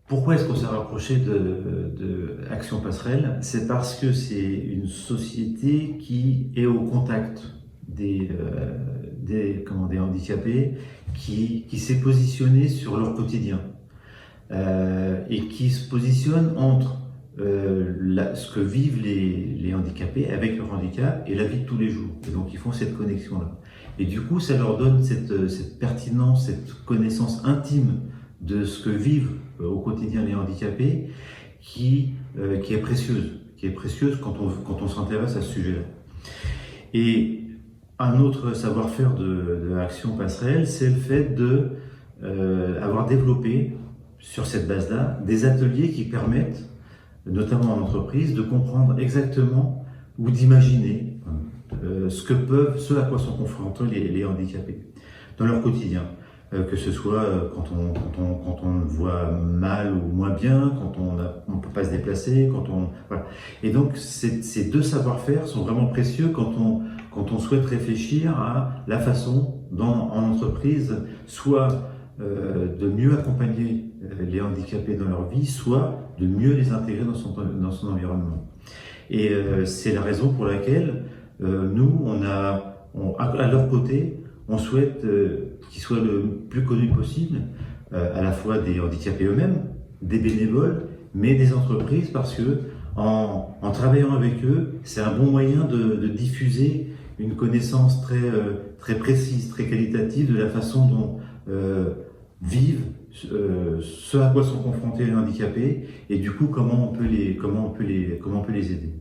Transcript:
Pourquoi est-ce qu'on s'est rapproché de Action Passerelle? C'est parce que c'est une société qui est au contact des handicapés, qui s'est positionnée sur leur quotidien et qui se positionne entre ce que vivent les handicapés avec leur handicap et la vie de tous les jours. Et donc ils font cette connexion-là. Et du coup, ça leur donne cette pertinence, cette connaissance intime de ce que vivent au quotidien les handicapés qui est précieuse quand on s'intéresse à ce sujet-là. Et un autre savoir-faire de Action Passerelle, c'est le fait avoir développé sur cette base-là des ateliers qui permettent, notamment en entreprise, de comprendre exactement ou d'imaginer ce à quoi sont confrontés les handicapés dans leur quotidien. Que ce soit quand on voit mal ou moins bien, quand on ne peut pas se déplacer, voilà. Et donc ces deux savoir-faire sont vraiment précieux quand on souhaite réfléchir à la façon dont en entreprise, soit de mieux accompagner les handicapés dans leur vie, soit de mieux les intégrer dans son environnement. Et c'est la raison pour laquelle nous, à leur côté, on souhaite qu'ils soient le plus connus possible, à la fois des handicapés eux-mêmes, des bénévoles, mais des entreprises, parce que en travaillant avec eux, c'est un bon moyen de diffuser une connaissance très précise, très qualitative de la façon dont vivent ce à quoi sont confrontés les handicapés, et du coup comment on peut les aider.